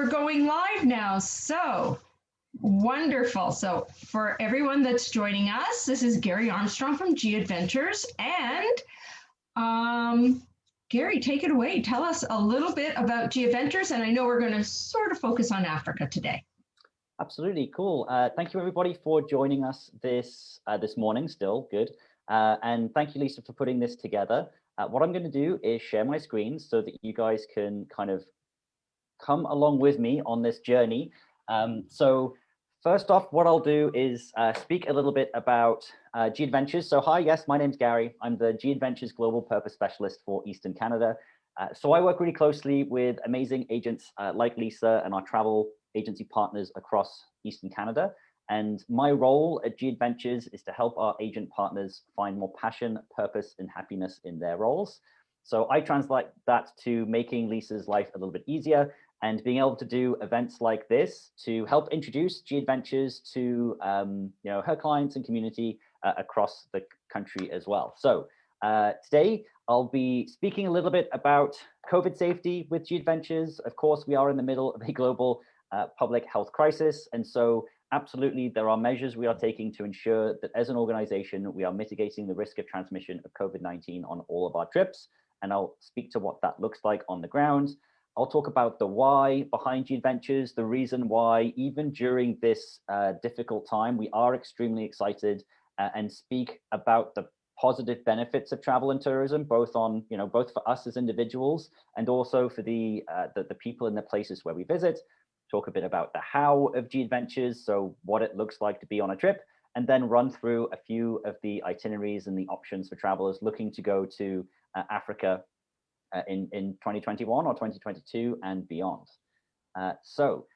We're going live now. So wonderful. So for everyone that's joining us, this is Gary Armstrong from G Adventures. And Gary, take it away. Tell us a little bit about G Adventures. And I know we're going to sort of focus on Africa today. Absolutely, cool. Thank you everybody for joining us this morning, still good. And thank you, Lisa, for putting this together. What I'm going to do is share my screen so that you guys can kind of come along with me on this journey. So first off, what I'll do is speak a little bit about G Adventures. So hi, yes, my name's Gary. I'm the G Adventures Global Purpose Specialist for Eastern Canada. So I work really closely with amazing agents like Lisa and our travel agency partners across Eastern Canada. And my role at G Adventures is to help our agent partners find more passion, purpose, and happiness in their roles. So I translate that to making Lisa's life a little bit easier and being able to do events like this to help introduce G Adventures to her clients and community across the country as well. So today I'll be speaking a little bit about COVID safety with G Adventures. Of course, we are in the middle of a global public health crisis, and so absolutely there are measures we are taking to ensure that as an organization we are mitigating the risk of transmission of COVID-19 on all of our trips, and I'll speak to what that looks like on the ground. I'll talk about the why behind G Adventures, the reason why, even during this difficult time, we are extremely excited and speak about the positive benefits of travel and tourism, both for us as individuals and also for the people in the places where we visit. Talk a bit about the how of G Adventures, so what it looks like to be on a trip, and then run through a few of the itineraries and the options for travelers looking to go to Africa in 2021 or 2022 and beyond. So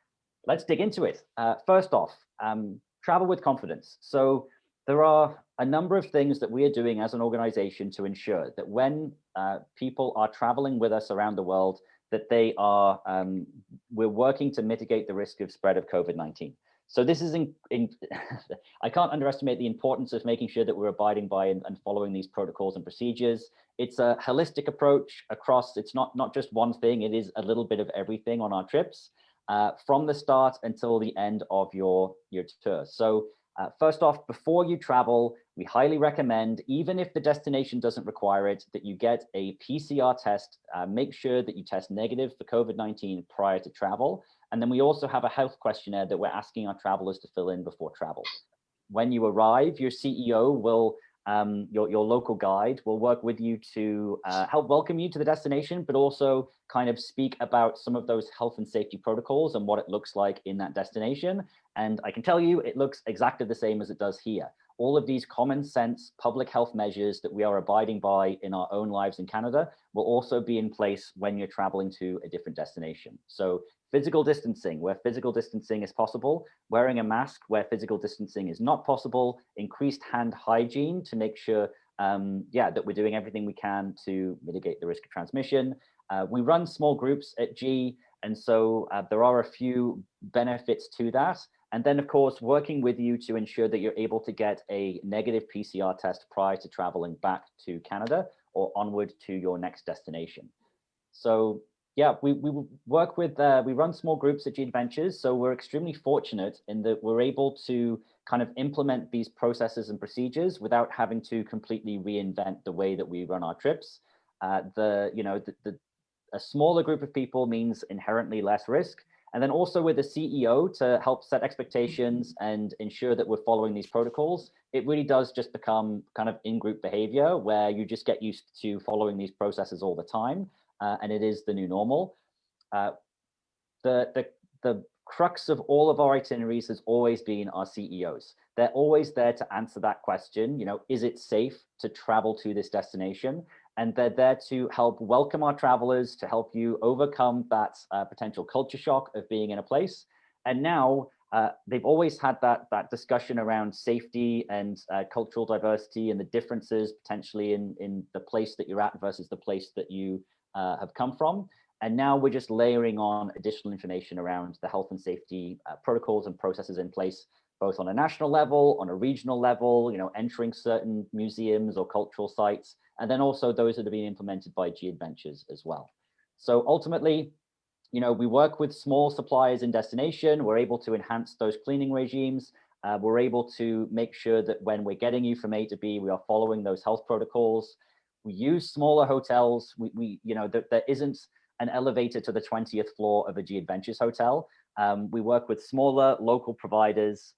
let's dig into it. First off, travel with confidence. So there are a number of things that we are doing as an organization to ensure that when people are traveling with us around the world, that they are, we're working to mitigate the risk of spread of COVID-19. So this is, I can't underestimate the importance of making sure that we're abiding by and following these protocols and procedures. It's a holistic approach across, it's not just one thing, it is a little bit of everything on our trips, from the start until the end of your tour. So first off, before you travel, we highly recommend, even if the destination doesn't require it, that you get a PCR test. Make sure that you test negative for COVID-19 prior to travel. And then we also have a health questionnaire that we're asking our travelers to fill in before travel. When you arrive, your CEO will, your local guide will work with you to help welcome you to the destination, but also kind of speak about some of those health and safety protocols and what it looks like in that destination. And I can tell you, it looks exactly the same as it does here. All of these common sense public health measures that we are abiding by in our own lives in Canada will also be in place when you're traveling to a different destination. So physical distancing, where physical distancing is possible, wearing a mask where physical distancing is not possible, increased hand hygiene to make sure that we're doing everything we can to mitigate the risk of transmission. We run small groups at G, and so there are a few benefits to that. And then, of course, working with you to ensure that you're able to get a negative PCR test prior to traveling back to Canada or onward to your next destination. So yeah, we work with, we run small groups at G Adventures. So we're extremely fortunate in that we're able to kind of implement these processes and procedures without having to completely reinvent the way that we run our trips. A smaller group of people means inherently less risk. And then also with the CEO to help set expectations and ensure that we're following these protocols, it really does just become kind of in-group behavior where you just get used to following these processes all the time. And it is the new normal. The crux of all of our itineraries has always been our CEOs. They're always there to answer that question, is it safe to travel to this destination? And they're there to help welcome our travelers, to help you overcome that potential culture shock of being in a place. And now they've always had that discussion around safety and cultural diversity and the differences potentially in the place that you're at versus the place that you have come from. And now we're just layering on additional information around the health and safety protocols and processes in place, both on a national level, on a regional level, entering certain museums or cultural sites, and then also those that are being implemented by G Adventures as well. So ultimately, we work with small suppliers in destination. We're able to enhance those cleaning regimes. We're able to make sure that when we're getting you from A to B, we are following those health protocols. We use smaller hotels. There isn't an elevator to the 20th floor of a G Adventures hotel. We work with smaller local providers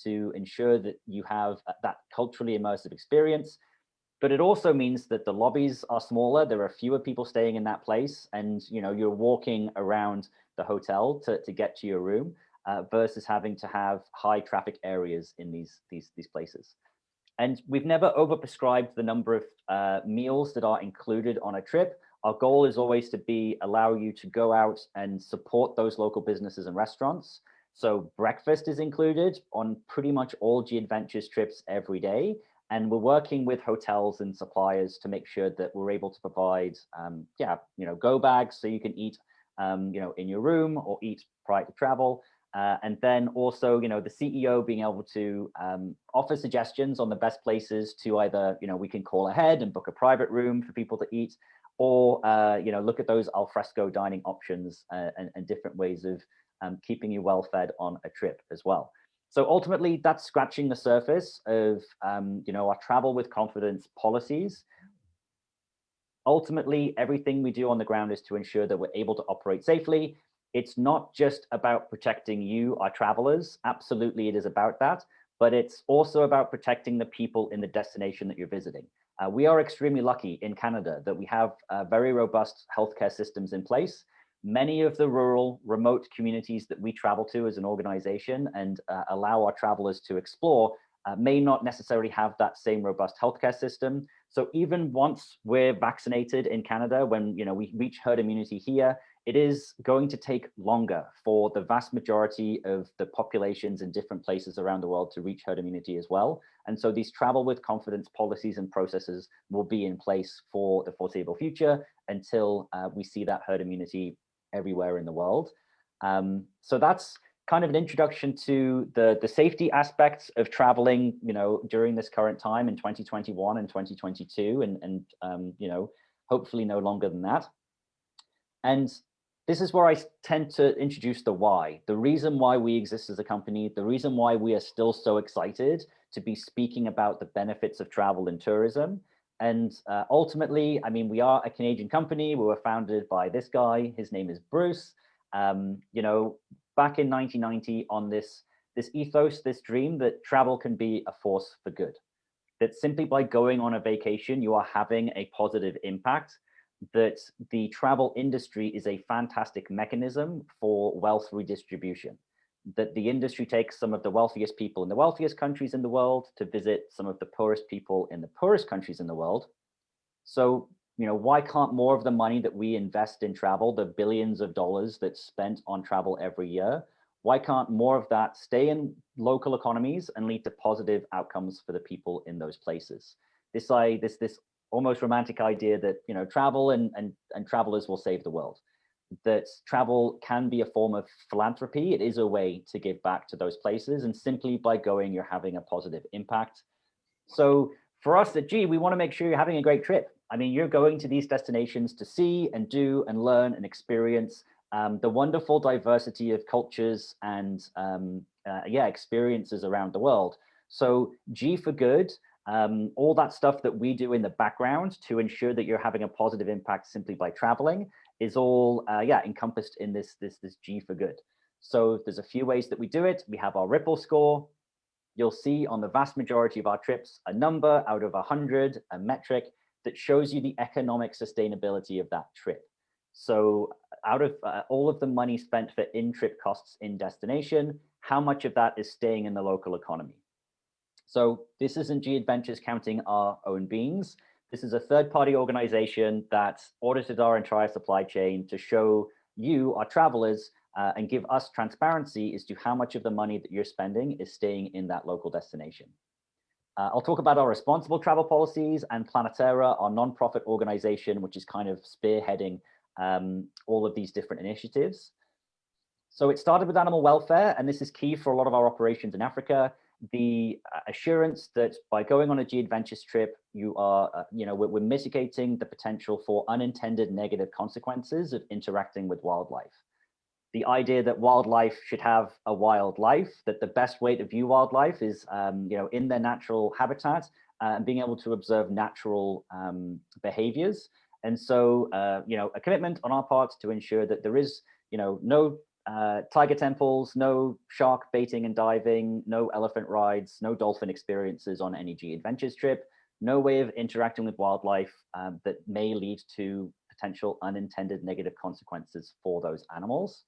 to ensure that you have that culturally immersive experience. But it also means that the lobbies are smaller. There are fewer people staying in that place, and you're walking around the hotel to get to your room versus having to have high traffic areas in these places. And we've never overprescribed the number of meals that are included on a trip. Our goal is always to allow you to go out and support those local businesses and restaurants. So breakfast is included on pretty much all G Adventures trips every day. And we're working with hotels and suppliers to make sure that we're able to provide, go bags so you can eat, in your room or eat prior to travel. And then also, the CEO being able to offer suggestions on the best places to either, we can call ahead and book a private room for people to eat, or, look at those alfresco dining options and different ways of keeping you well fed on a trip as well. So ultimately, that's scratching the surface of, our travel with confidence policies. Ultimately, everything we do on the ground is to ensure that we're able to operate safely. It's not just about protecting you, our travelers. Absolutely, it is about that. But it's also about protecting the people in the destination that you're visiting. We are extremely lucky in Canada that we have very robust healthcare systems in place. Many of the rural, remote communities that we travel to as an organization and allow our travelers to explore may not necessarily have that same robust healthcare system. So even once we're vaccinated in Canada, when we reach herd immunity here, it is going to take longer for the vast majority of the populations in different places around the world to reach herd immunity as well. And so these travel with confidence policies and processes will be in place for the foreseeable future until we see that herd immunity everywhere in the world. So that's kind of an introduction to the safety aspects of traveling, during this current time in 2021 and 2022, and hopefully no longer than that. And this is where I tend to introduce the why, the reason why we exist as a company, the reason why we are still so excited to be speaking about the benefits of travel and tourism. And ultimately, we are a Canadian company. We were founded by this guy. His name is Bruce. Back in 1990 on this ethos, this dream that travel can be a force for good, that simply by going on a vacation, you are having a positive impact, that the travel industry is a fantastic mechanism for wealth redistribution, that the industry takes some of the wealthiest people in the wealthiest countries in the world to visit some of the poorest people in the poorest countries in the world. So, why can't more of the money that we invest in travel, the billions of dollars that's spent on travel every year, why can't more of that stay in local economies and lead to positive outcomes for the people in those places? This almost romantic idea that travel and travelers will save the world, that travel can be a form of philanthropy. It is a way to give back to those places, and simply by going, you're having a positive impact. So for us at G, we want to make sure you're having a great trip. You're going to these destinations to see and do and learn and experience the wonderful diversity of cultures and experiences around the world. So G for good, all that stuff that we do in the background to ensure that you're having a positive impact simply by traveling is all encompassed in this G for good. So there's a few ways that we do it. We have our Ripple score. You'll see on the vast majority of our trips a number out of 100, a metric that shows you the economic sustainability of that trip. So out of all of the money spent for in-trip costs in destination, how much of that is staying in the local economy? So this isn't G Adventures counting our own beans. This is a third-party organization that audited our entire supply chain to show you, our travelers, and give us transparency as to how much of the money that you're spending is staying in that local destination. I'll talk about our responsible travel policies and Planetera, our nonprofit organization, which is kind of spearheading all of these different initiatives. So it started with animal welfare, and this is key for a lot of our operations in Africa. The assurance that by going on a G Adventures trip, you are, we're mitigating the potential for unintended negative consequences of interacting with wildlife. the idea that wildlife should have a wild life, that the best way to view wildlife is, in their natural habitat, and being able to observe natural behaviors. And so, a commitment on our part to ensure that there is, no tiger temples, no shark baiting and diving, no elephant rides, no dolphin experiences on any G Adventures trip, no way of interacting with wildlife that may lead to potential unintended negative consequences for those animals.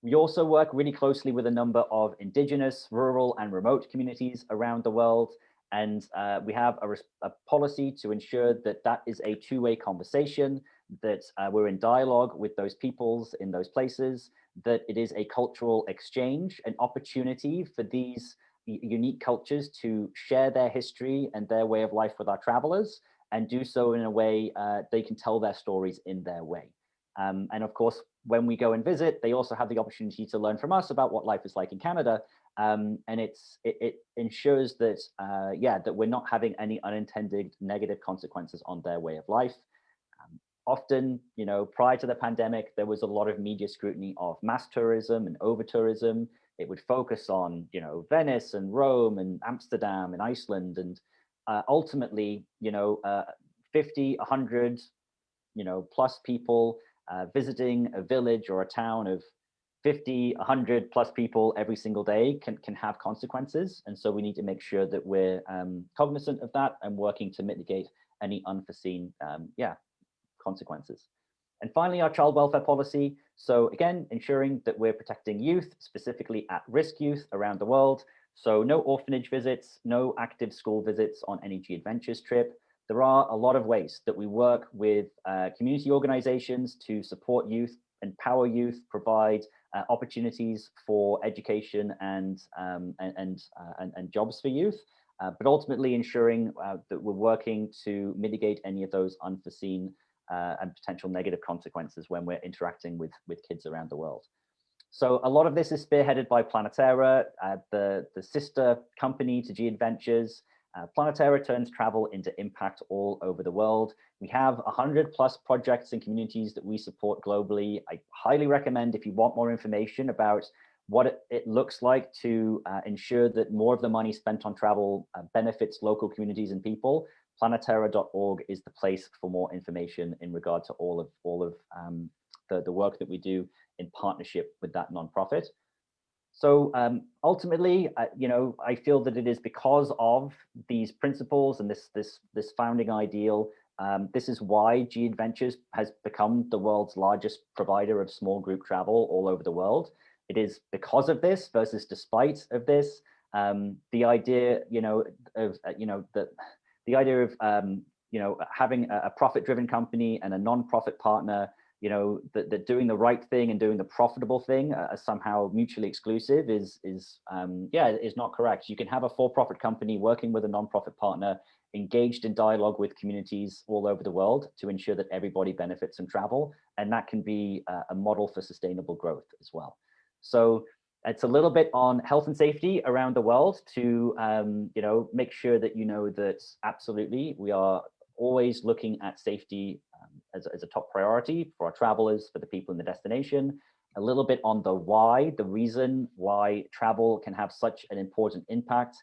We also work really closely with a number of indigenous, rural, and remote communities around the world. And we have a policy to ensure that that is a two-way conversation, that we're in dialogue with those peoples in those places, that it is a cultural exchange, an opportunity for these unique cultures to share their history and their way of life with our travelers, and do so in a way they can tell their stories in their way. And of course, when we go and visit, they also have the opportunity to learn from us about what life is like in Canada. And it ensures that, that we're not having any unintended negative consequences on their way of life. Often, prior to the pandemic, there was a lot of media scrutiny of mass tourism and over tourism. It would focus on, Venice and Rome and Amsterdam and Iceland. And ultimately, 50, 100, plus people visiting a village or a town of 50, 100 plus people every single day can have consequences. And so we need to make sure that we're cognizant of that and working to mitigate any unforeseen consequences. And finally, our child welfare policy. So again, ensuring that we're protecting youth, specifically at-risk youth around the world. So no orphanage visits, no active school visits on any G Adventures trip. There are a lot of ways that we work with community organizations to support youth, empower youth, provide opportunities for education and jobs for youth, but ultimately ensuring that we're working to mitigate any of those unforeseen and potential negative consequences when we're interacting with kids around the world. So a lot of this is spearheaded by Planetera, the sister company to G Adventures. Planetera turns travel into impact all over the world. We have 100 plus projects and communities that we support globally. I highly recommend, if you want more information about what it looks like to ensure that more of the money spent on travel benefits local communities and people, planetera.org is the place for more information in regard to all of the work that we do in partnership with that nonprofit. So ultimately, I feel that it is because of these principles and this founding ideal. This is why G Adventures has become the world's largest provider of small group travel all over the world. It is because of this versus despite of this. The idea, having a profit-driven company and a non-profit partner, that doing the right thing and doing the profitable thing are somehow mutually exclusive is not correct. You can have a for-profit company working with a non-profit partner, engaged in dialogue with communities all over the world to ensure that everybody benefits from travel, and that can be a model for sustainable growth as well. So it's a little bit on health and safety around the world to make sure that that absolutely we are always looking at safety as a top priority for our travelers, for the people in the destination. A little bit on the why, the reason why travel can have such an important impact,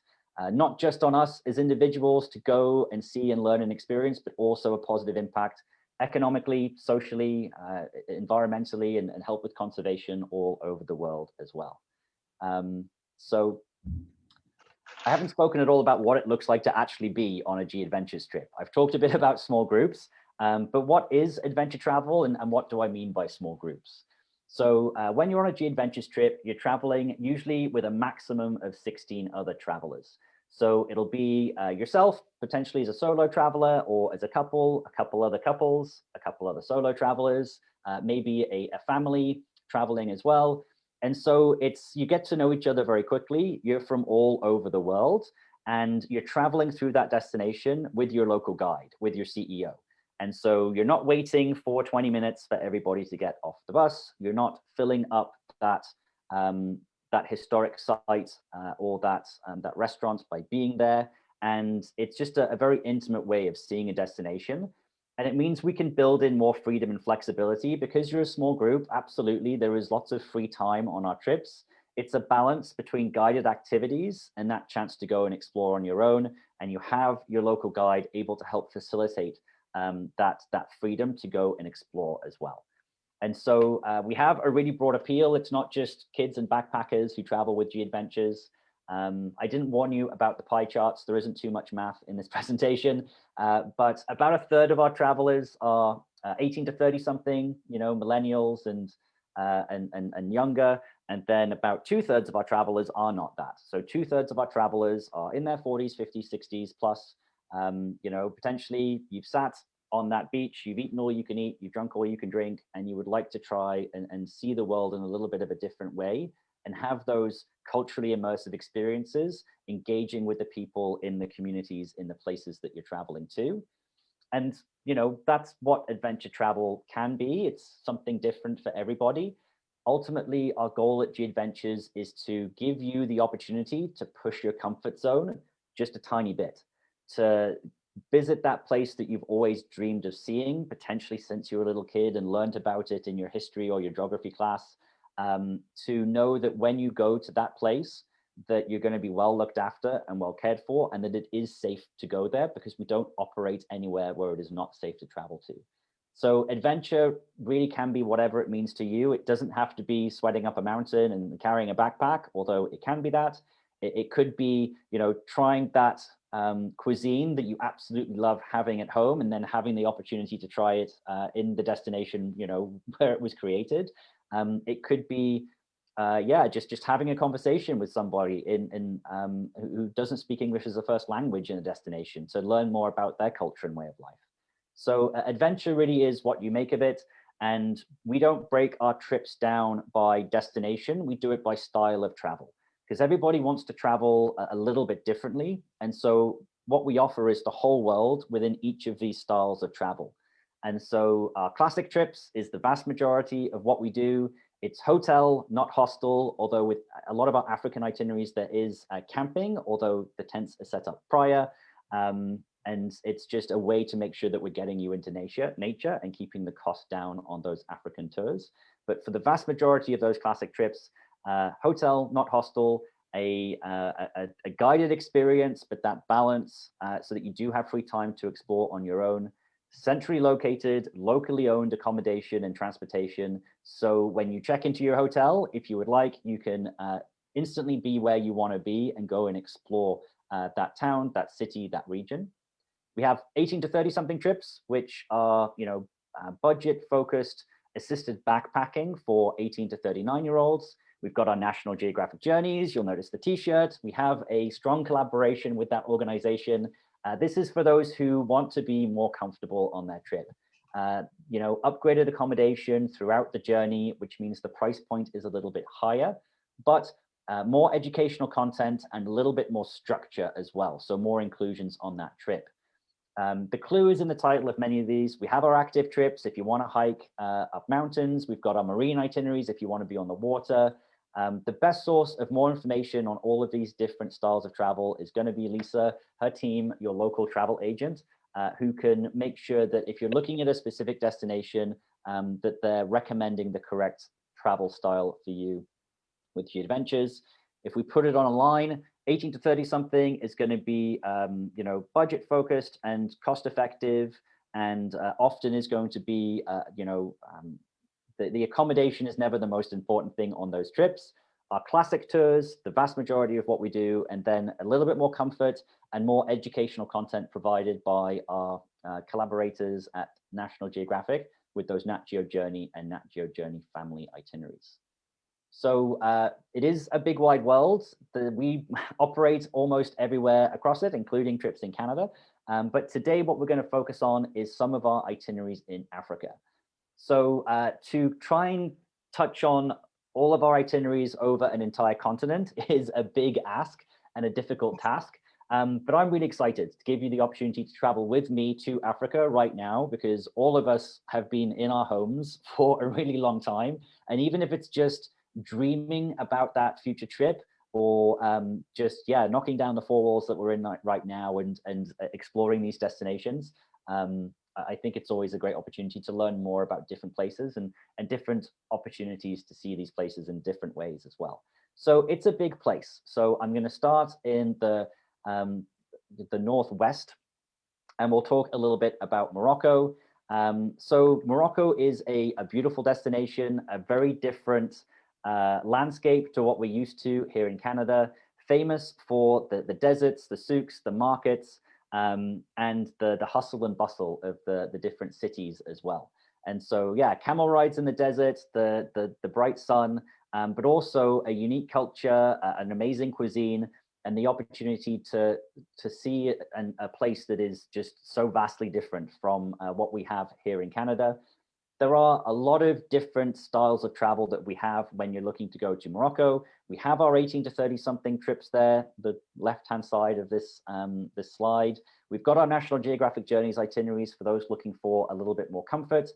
not just on us as individuals to go and see and learn and experience, but also a positive impact economically, socially, environmentally, and help with conservation all over the world as well. So I haven't spoken at all about what it looks like to actually be on a G Adventures trip. I've talked a bit about small groups, but what is adventure travel and what do I mean by small groups? So when you're on a G Adventures trip, you're traveling usually with a maximum of 16 other travelers. So it'll be yourself, potentially as a solo traveler, or as a couple other couples, a couple other solo travelers, maybe a family traveling as well. And so you get to know each other very quickly. You're from all over the world, and you're traveling through that destination with your local guide, with your CEO. And so you're not waiting for 20 minutes for everybody to get off the bus. You're not filling up that historic site or that restaurant by being there. And it's just a very intimate way of seeing a destination. And it means we can build in more freedom and flexibility because you're a small group. Absolutely, there is lots of free time on our trips. It's a balance between guided activities and that chance to go and explore on your own. And you have your local guide able to help facilitate that freedom to go and explore as well. And so we have a really broad appeal. It's not just kids and backpackers who travel with G Adventures. I didn't warn you about the pie charts. There isn't too much math in this presentation, but about a third of our travelers are 18 to 30 something, millennials and younger. And then about 2/3 of our travelers are not that. So 2/3 of our travelers are in their 40s, 50s, 60s plus. Potentially you've sat on that beach, you've eaten all you can eat, you've drunk all you can drink, and you would like to try and see the world in a little bit of a different way and have those culturally immersive experiences, engaging with the people in the communities, in the places that you're traveling to. And, that's what adventure travel can be. It's something different for everybody. Ultimately, our goal at G Adventures is to give you the opportunity to push your comfort zone just a tiny bit, to visit that place that you've always dreamed of seeing, potentially since you were a little kid and learned about it in your history or your geography class, to know that when you go to that place, that you're going to be well looked after and well cared for, and that it is safe to go there because we don't operate anywhere where it is not safe to travel to. So adventure really can be whatever it means to you. It doesn't have to be sweating up a mountain and carrying a backpack, although it can be that. It could be, trying that cuisine that you absolutely love having at home and then having the opportunity to try it in the destination, where it was created. It could be, just having a conversation with somebody who doesn't speak English as a first language in a destination to learn more about their culture and way of life. So adventure really is what you make of it. And we don't break our trips down by destination. We do it by style of travel because everybody wants to travel a little bit differently. And so what we offer is the whole world within each of these styles of travel. And so our classic trips is the vast majority of what we do. It's hotel, not hostel, although with a lot of our African itineraries, there is camping, although the tents are set up prior. And it's just a way to make sure that we're getting you into nature and keeping the cost down on those African tours. But for the vast majority of those classic trips, hotel, not hostel, a guided experience, but that balance so that you do have free time to explore on your own. Centrally located, locally owned accommodation and transportation. So when you check into your hotel, if you would like, you can instantly be where you want to be and go and explore that town, that city, that region. We have 18 to 30 something trips, which are, budget focused, assisted backpacking for 18 to 39-year-olds. We've got our National Geographic Journeys. You'll notice the t-shirt. We have a strong collaboration with that organization. This is for those who want to be more comfortable on their trip. Upgraded accommodation throughout the journey, which means the price point is a little bit higher, but more educational content and a little bit more structure as well. So more inclusions on that trip. The clue is in the title of many of these. We have our active trips if you want to hike up mountains. We've got our marine itineraries if you want to be on the water. The best source of more information on all of these different styles of travel is going to be Lisa, her team, your local travel agent, who can make sure that if you're looking at a specific destination, that they're recommending the correct travel style for you with G Adventures. If we put it on a line, 18 to 30 something is going to be, budget focused and cost effective, and often is going to be, the accommodation is never the most important thing on those trips. Our classic tours, the vast majority of what we do, and then a little bit more comfort and more educational content provided by our collaborators at National Geographic with those Nat Geo Journey and Nat Geo Journey family itineraries. So it is a big wide world. We operate almost everywhere across it, including trips in Canada. But today what we're going to focus on is some of our itineraries in Africa. So to try and touch on all of our itineraries over an entire continent is a big ask and a difficult task. But I'm really excited to give you the opportunity to travel with me to Africa right now, because all of us have been in our homes for a really long time. And even if it's just dreaming about that future trip, or knocking down the four walls that we're in right now and exploring these destinations, I think it's always a great opportunity to learn more about different places and different opportunities to see these places in different ways as well. So it's a big place. So I'm going to start in the northwest, and we'll talk a little bit about Morocco. So Morocco is a beautiful destination, a very different landscape to what we're used to here in Canada, famous for the deserts, the souks, the markets, and the hustle and bustle of the different cities as well. And so, yeah, camel rides in the desert, the bright sun, but also a unique culture, an amazing cuisine, and the opportunity to see a place that is just so vastly different from what we have here in Canada. There are a lot of different styles of travel that we have when you're looking to go to Morocco. We have our 18 to 30 something trips there, the left-hand side of this, this slide. We've got our National Geographic Journeys itineraries for those looking for a little bit more comfort.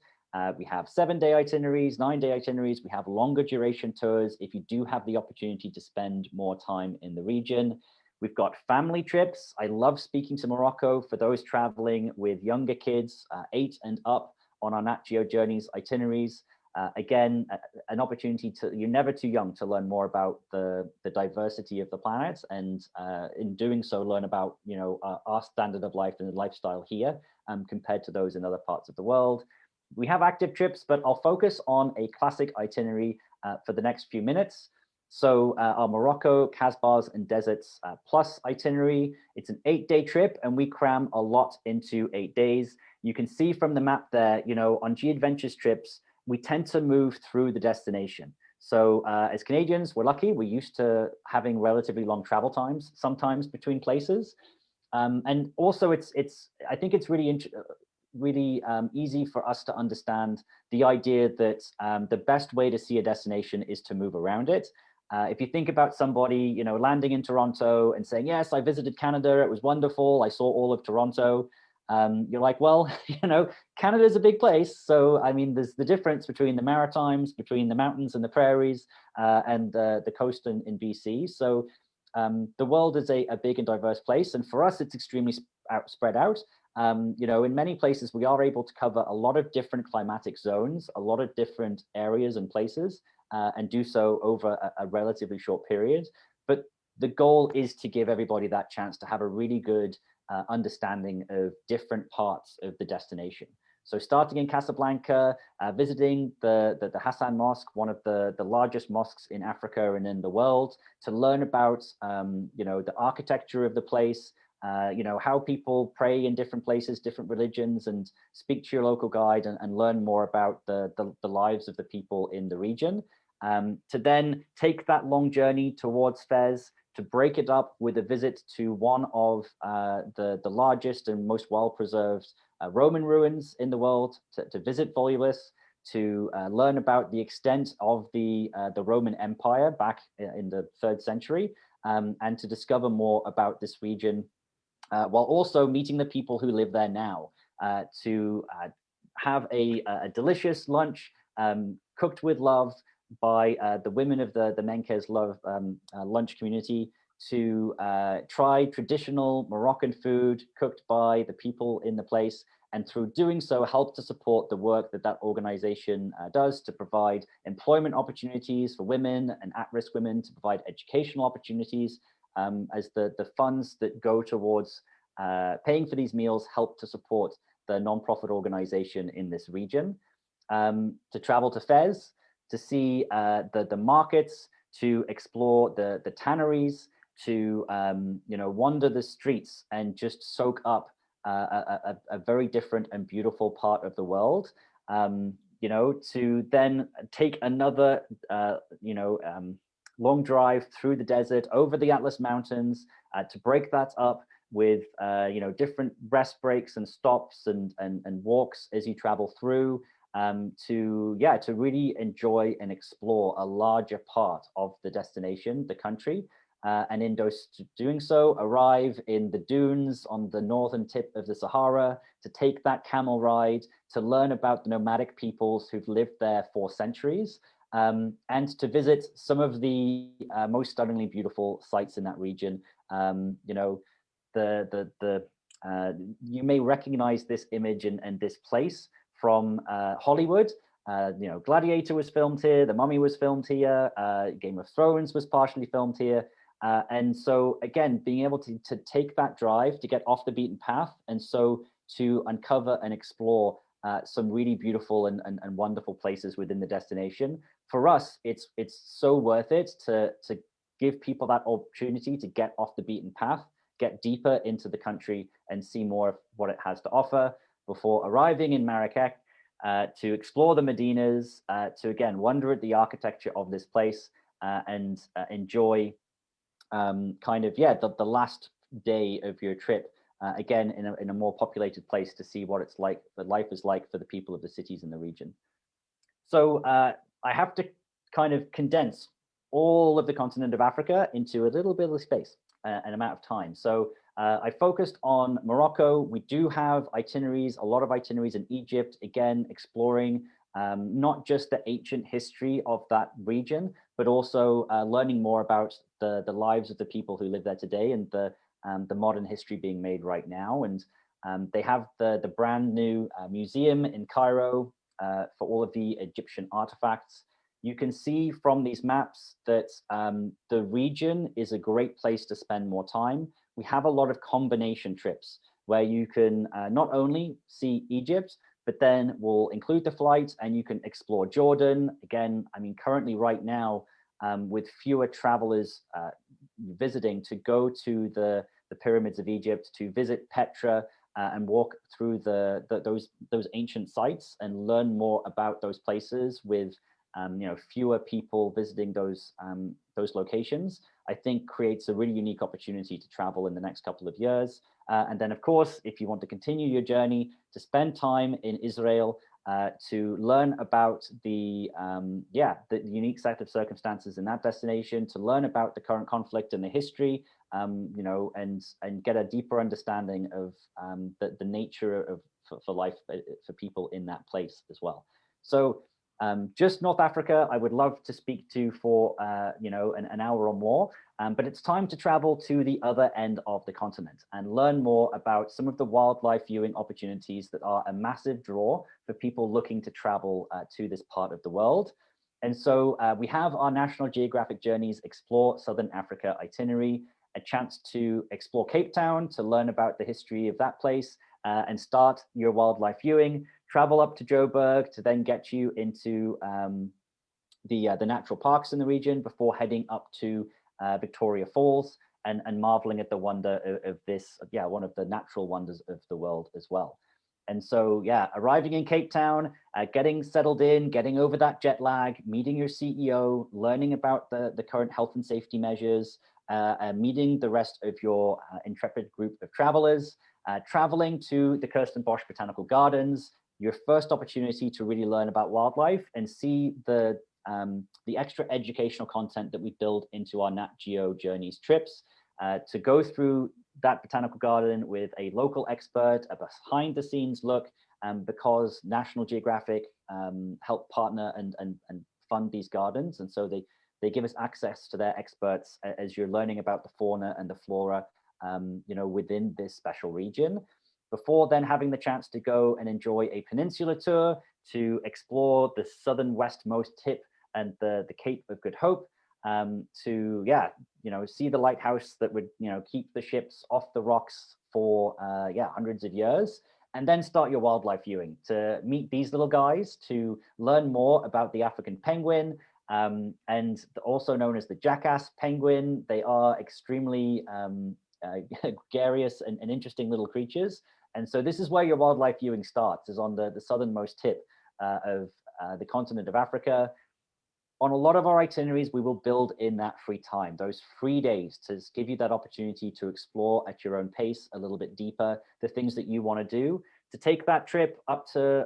We have 7-day itineraries, 9-day itineraries. We have longer duration tours if you do have the opportunity to spend more time in the region. We've got family trips. I love speaking to Morocco for those traveling with younger kids, 8 and up, on our Nat Geo Journeys itineraries. Again, an opportunity to, you're never too young to learn more about the diversity of the planet, and in doing so, learn about, you know, our standard of life and the lifestyle here compared to those in other parts of the world. We have active trips, but I'll focus on a classic itinerary for the next few minutes. So our Morocco, Casbahs and Deserts Plus itinerary, it's an 8-day trip, and we cram a lot into 8 days. You can see from the map there, you know, on G Adventures trips, we tend to move through the destination. So as Canadians, we're lucky. We're used to having relatively long travel times, sometimes between places. And also I think it's really easy for us to understand the idea that the best way to see a destination is to move around it. If you think about somebody, you know, landing in Toronto and saying, yes, I visited Canada, it was wonderful, I saw all of Toronto. You're like, well, you know, Canada is a big place. So, I mean, there's the difference between the Maritimes, between the mountains and the prairies, and the coast in BC. So the world is a big and diverse place. And for us, it's extremely spread out. You know, in many places, we are able to cover a lot of different climatic zones, a lot of different areas and places, and do so over a relatively short period. But the goal is to give everybody that chance to have a really good understanding of different parts of the destination. So starting in Casablanca, visiting the Hassan Mosque, one of the largest mosques in Africa and in the world, to learn about, you know, the architecture of the place, you know, how people pray in different places, different religions, and speak to your local guide and learn more about the lives of the people in the region. To then take that long journey towards Fez, to break it up with a visit to one of the largest and most well-preserved Roman ruins in the world, to visit Volubilis, to learn about the extent of the Roman Empire back in the 3rd century, and to discover more about this region, while also meeting the people who live there now, to have a delicious lunch cooked with love by the women of the Menkes Love lunch community, to try traditional Moroccan food cooked by the people in the place, and through doing so help to support the work that organization does to provide employment opportunities for women and at-risk women, to provide educational opportunities, as the funds that go towards paying for these meals help to support the nonprofit organization in this region. To travel to Fez, to see the markets, to explore the tanneries, to you know, wander the streets and just soak up a very different and beautiful part of the world. You know, to then take another you know, long drive through the desert, over the Atlas Mountains, to break that up with you know, different rest breaks and stops and walks as you travel through. To really enjoy and explore a larger part of the destination, the country, and in doing so, arrive in the dunes on the northern tip of the Sahara, to take that camel ride, to learn about the nomadic peoples who've lived there for centuries, and to visit some of the most stunningly beautiful sites in that region. You know, the You may recognize this image and this place from Hollywood. Gladiator was filmed here, The Mummy was filmed here, Game of Thrones was partially filmed here. And so again, being able to take that drive to get off the beaten path, and so to uncover and explore some really beautiful and wonderful places within the destination. For us, it's so worth it to give people that opportunity to get off the beaten path, get deeper into the country and see more of what it has to offer before arriving in Marrakech, to explore the Medinas, to again, wonder at the architecture of this place and enjoy the last day of your trip, again, in a more populated place to see what it's like, what life is like for the people of the cities in the region. So I have to kind of condense all of the continent of Africa into a little bit of space, an amount of time. So I focused on Morocco. We do have itineraries, a lot of itineraries in Egypt, again, exploring not just the ancient history of that region, but also learning more about the lives of the people who live there today and the modern history being made right now. And they have the brand new museum in Cairo for all of the Egyptian artifacts. You can see from these maps that the region is a great place to spend more time. We have a lot of combination trips where you can not only see Egypt, but then we'll include the flight and you can explore Jordan. Again, I mean, currently right now, with fewer travelers visiting, to go to the pyramids of Egypt, to visit Petra and walk through those ancient sites and learn more about those places with fewer people visiting those locations, I think creates a really unique opportunity to travel in the next couple of years. And then, of course, if you want to continue your journey, to spend time in Israel, to learn about the unique set of circumstances in that destination, to learn about the current conflict and the history, and get a deeper understanding of the nature of for life for people in that place as well. So just North Africa, I would love to speak to for an hour or more, but it's time to travel to the other end of the continent and learn more about some of the wildlife viewing opportunities that are a massive draw for people looking to travel to this part of the world. And so we have our National Geographic Journeys Explore Southern Africa itinerary, a chance to explore Cape Town, to learn about the history of that place and start your wildlife viewing. Travel up to Joburg to then get you into the natural parks in the region before heading up to Victoria Falls and marveling at the wonder of this, one of the natural wonders of the world as well. And so, arriving in Cape Town, getting settled in, getting over that jet lag, meeting your CEO, learning about the current health and safety measures, meeting the rest of your intrepid group of travelers, traveling to the Kirsten Bosch Botanical Gardens, your first opportunity to really learn about wildlife and see the extra educational content that we build into our Nat Geo Journeys trips, to go through that botanical garden with a local expert, a behind the scenes look, because National Geographic help partner and fund these gardens. And so they give us access to their experts as you're learning about the fauna and the flora within this special region, before then having the chance to go and enjoy a peninsula tour to explore the southern westmost tip and the Cape of Good Hope, to see the lighthouse that would keep the ships off the rocks for hundreds of years, and then start your wildlife viewing to meet these little guys, to learn more about the African penguin, and also known as the jackass penguin. They are extremely gregarious and interesting little creatures. And so this is where your wildlife viewing starts, is on the southernmost tip of the continent of Africa. On a lot of our itineraries, we will build in that free time, those free days, to give you that opportunity to explore at your own pace a little bit deeper, the things that you want to do, to take that trip up to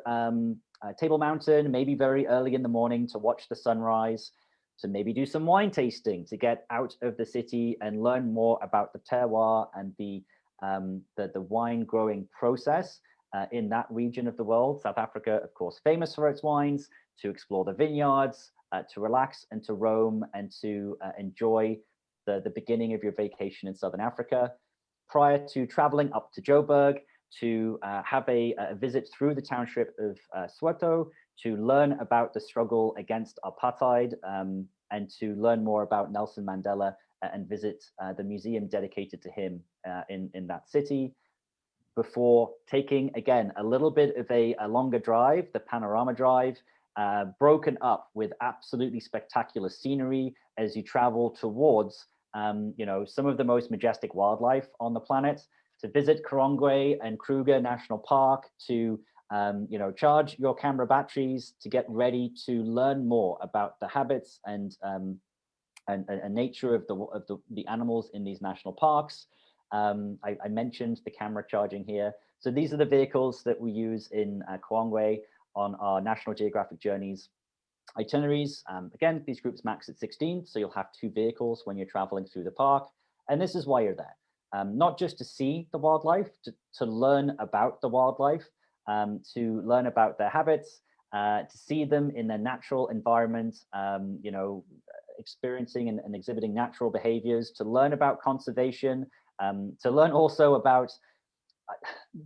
Table Mountain, maybe very early in the morning to watch the sunrise, to maybe do some wine tasting, to get out of the city and learn more about the terroir and the wine growing process in that region of the world. South Africa, of course, famous for its wines, to explore the vineyards, to relax and to roam and to enjoy the beginning of your vacation in Southern Africa. prior to traveling up to Joburg to have a visit through the township of Soweto to learn about the struggle against apartheid and to learn more about Nelson Mandela and visit the museum dedicated to him in that city, before taking, again, a little bit of a longer drive, the Panorama Drive, broken up with absolutely spectacular scenery as you travel towards some of the most majestic wildlife on the planet, to visit Korongwe and Kruger National Park, to charge your camera batteries, to get ready to learn more about the habits and nature of the animals in these national parks. I mentioned the camera charging here. So these are the vehicles that we use in Korongwe on our National Geographic Journeys itineraries. Again, these groups max at 16, so you'll have 2 vehicles when you're traveling through the park. And this is why you're there. Not just to see the wildlife, to learn about the wildlife, to learn about their habits, to see them in their natural environment, experiencing and exhibiting natural behaviors, to learn about conservation, to learn also about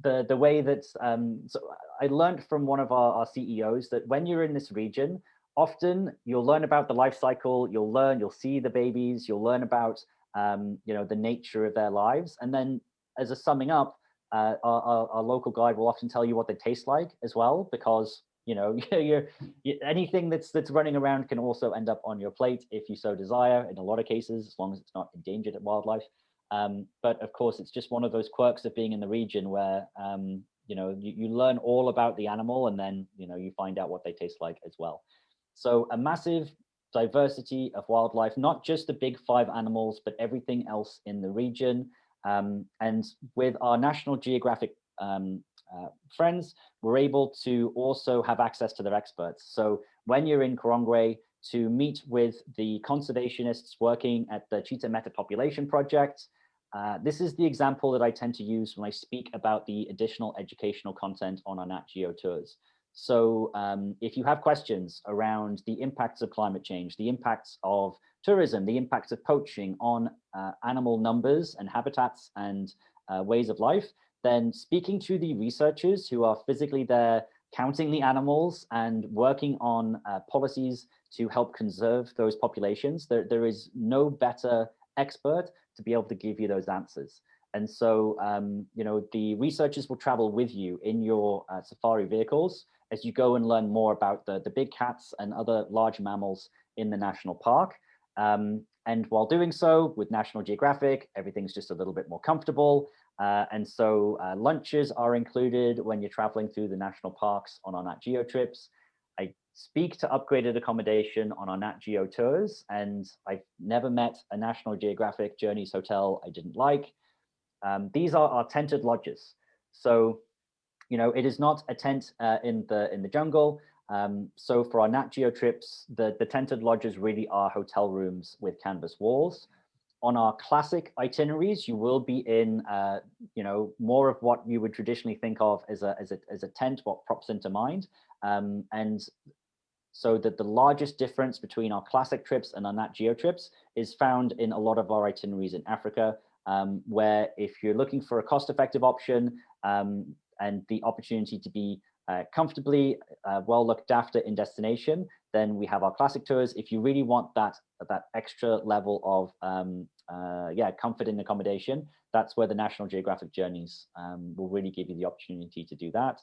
the way that, so I learned from one of our CEOs that when you're in this region, often you'll learn about the life cycle, you'll see the babies, you'll learn about the nature of their lives. And then as a summing up, our local guide will often tell you what they taste like as well, because anything that's running around can also end up on your plate if you so desire, in a lot of cases, as long as it's not endangered wildlife. But of course, it's just one of those quirks of being in the region where you learn all about the animal, and then you find out what they taste like as well. So a massive diversity of wildlife, not just the big 5 animals, but everything else in the region. And with our National Geographic friends, we're able to also have access to their experts. So when you're in Korongwe, to meet with the conservationists working at the Cheetah Metapopulation Project. This is the example that I tend to use when I speak about the additional educational content on our Nat Geo tours. So if you have questions around the impacts of climate change, the impacts of tourism, the impacts of poaching on animal numbers and habitats and ways of life, then speaking to the researchers who are physically there counting the animals and working on policies to help conserve those populations, there is no better expert to be able to give you those answers. And so, the researchers will travel with you in your safari vehicles as you go and learn more about the big cats and other large mammals in the national park. And while doing so, with National Geographic, everything's just a little bit more comfortable. And so lunches are included when you're traveling through the national parks on our Nat Geo trips. I speak to upgraded accommodation on our Nat Geo tours, and I've never met a National Geographic Journeys hotel I didn't like. These are our tented lodges. So, it is not a tent in the jungle. So for our Nat Geo trips, the tented lodges really are hotel rooms with canvas walls. On our classic itineraries, you will be in, more of what you would traditionally think of as a tent, what pops into mind. And so that the largest difference between our classic trips and our Nat Geo trips is found in a lot of our itineraries in Africa, where if you're looking for a cost-effective option and the opportunity to be comfortably well looked after in destination, then we have our classic tours. If you really want that extra level of comfort in accommodation, that's where the National Geographic Journeys will really give you the opportunity to do that.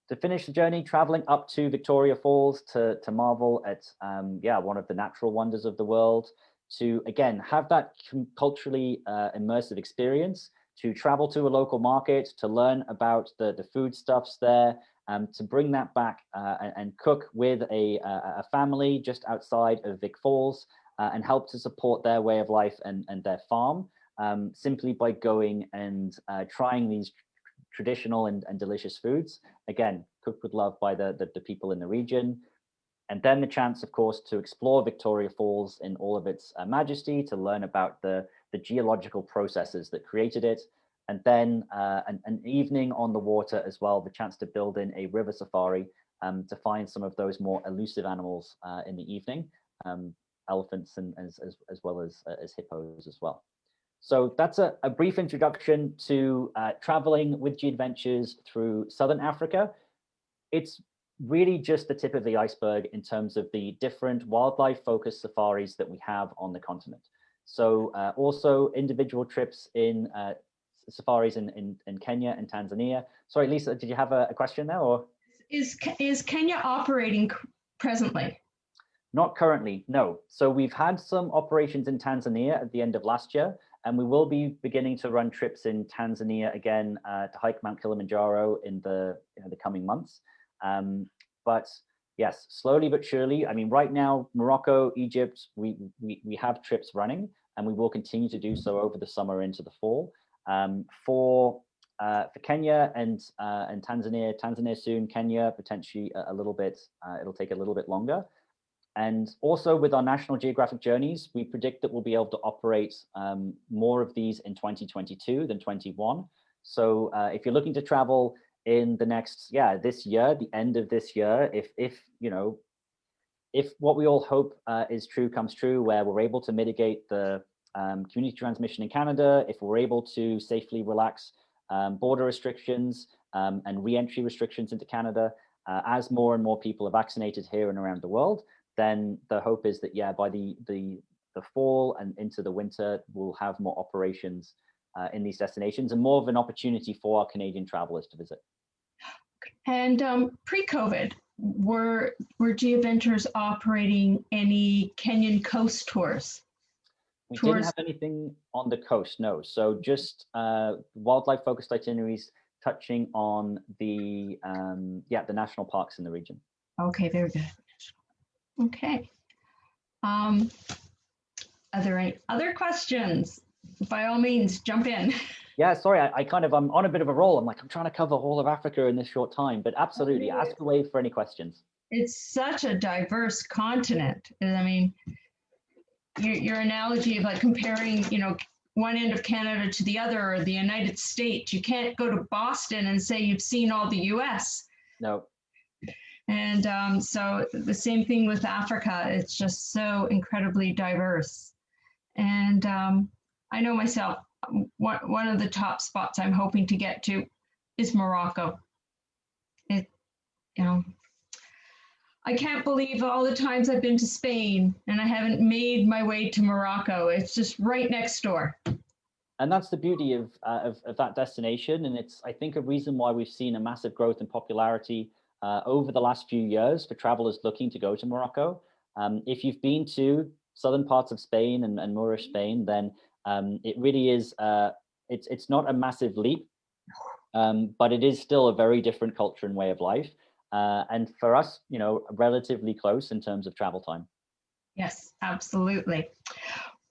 To finish the journey, traveling up to Victoria Falls to marvel at one of the natural wonders of the world, to again have that culturally immersive experience, to travel to a local market, to learn about the foodstuffs there, to bring that back and cook with a family just outside of Vic Falls and help to support their way of life and their farm, simply by going and trying these traditional and delicious foods, again, cooked with love by the people in the region. And then the chance, of course, to explore Victoria Falls in all of its majesty, to learn about the geological processes that created it. And then an evening on the water as well, the chance to build in a river safari to find some of those more elusive animals in the evening, elephants and as well as hippos as well. So that's a brief introduction to traveling with G Adventures through Southern Africa. It's really just the tip of the iceberg in terms of the different wildlife-focused safaris that we have on the continent. So also individual trips in safaris in Kenya and Tanzania. Sorry, Lisa, did you have a question there? Or Is Kenya operating presently? Not currently, no. So we've had some operations in Tanzania at the end of last year, and we will be beginning to run trips in Tanzania again to hike Mount Kilimanjaro in the coming months. But yes, slowly but surely. I mean, right now, Morocco, Egypt, we have trips running, and we will continue to do so over the summer into the fall. For Kenya and Tanzania soon, Kenya potentially a little bit. It'll take a little bit longer. And also with our National Geographic journeys, we predict that we'll be able to operate more of these in 2022 than 21. So if you're looking to travel in the next, this year, the end of this year, if what we all hope is true comes true, where we're able to mitigate the community transmission in Canada, if we're able to safely relax border restrictions and re-entry restrictions into Canada, as more and more people are vaccinated here and around the world, then the hope is that, by the fall and into the winter, we'll have more operations in these destinations and more of an opportunity for our Canadian travelers to visit. And pre-COVID, were G Adventures operating any Kenyan coast tours? We didn't have anything on the coast, no. So just wildlife-focused itineraries touching on the national parks in the region. Okay, very good. Okay. Are there any other questions? By all means, jump in. Yeah, sorry, I'm on a bit of a roll. I'm trying to cover all of Africa in this short time, but absolutely, ask away for any questions. It's such a diverse continent. I mean, your analogy of like comparing, one end of Canada to the other, or the United States, you can't go to Boston and say you've seen all the US. No. And so the same thing with Africa. It's just so incredibly diverse. And I know myself, one of the top spots I'm hoping to get to is Morocco. I can't believe all the times I've been to Spain and I haven't made my way to Morocco. It's just right next door. And that's the beauty of that destination. And it's, I think, a reason why we've seen a massive growth in popularity over the last few years for travelers looking to go to Morocco. If you've been to southern parts of Spain and Moorish Spain, then it really is, it's not a massive leap, but it is still a very different culture and way of life. And for us, relatively close in terms of travel time. Yes, absolutely.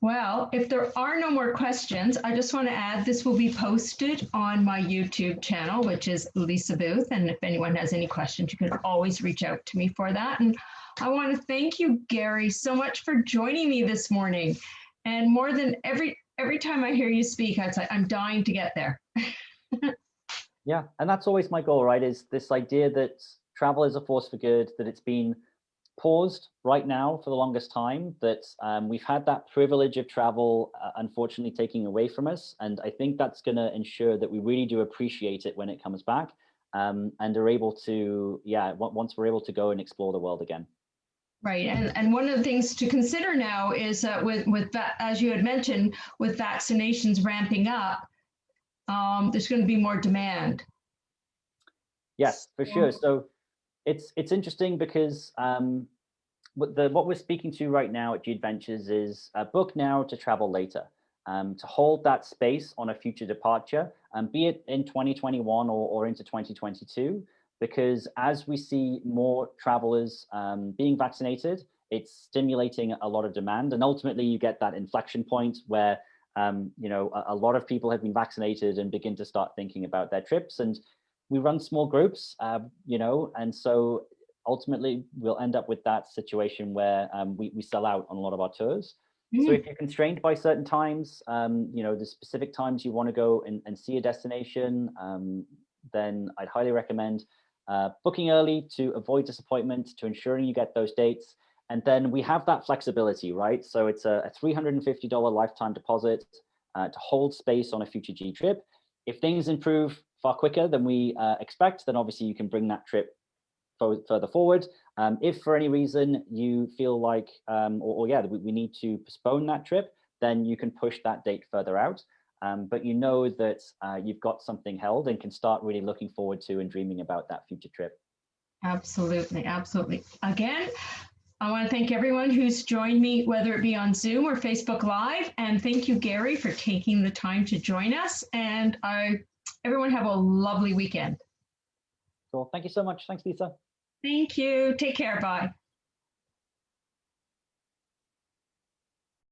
Well, if there are no more questions, I just want to add this will be posted on my YouTube channel, which is Lisa Booth. And if anyone has any questions, you can always reach out to me for that. And I want to thank you, Gary, so much for joining me this morning. And more than every time I hear you speak, I'm dying to get there. Yeah, and that's always my goal, right? Is this idea that travel is a force for good, that it's been paused right now for the longest time, that we've had that privilege of travel unfortunately taking away from us. And I think that's going to ensure that we really do appreciate it when it comes back and are able to, once we're able to go and explore the world again. Right, and one of the things to consider now is that with that, as you had mentioned, with vaccinations ramping up, there's going to be more demand. Yes, for sure. So it's interesting because what we're speaking to right now at G Adventures is book now to travel later, to hold that space on a future departure, be it in 2021 or into 2022. Because as we see more travelers being vaccinated, it's stimulating a lot of demand. And ultimately, you get that inflection point where, a lot of people have been vaccinated and begin to start thinking about their trips. And we run small groups, and so ultimately, we'll end up with that situation where we sell out on a lot of our tours. So if you're constrained by certain times, the specific times you want to go and see a destination, then I'd highly recommend booking early to avoid disappointment, to ensuring you get those dates. And then we have that flexibility, right? So it's a $350 lifetime deposit. to hold space on a future G trip. If things improve far quicker than we expect, then obviously you can bring that trip further forward. If for any reason you feel like, we need to postpone that trip, then you can push that date further out. But you know that you've got something held and can start really looking forward to and dreaming about that future trip. Absolutely, absolutely. Again, I want to thank everyone who's joined me, whether it be on Zoom or Facebook Live. And thank you, Gary, for taking the time to join us. And everyone have a lovely weekend. Cool. Thank you so much. Thanks, Lisa. Thank you. Take care. Bye.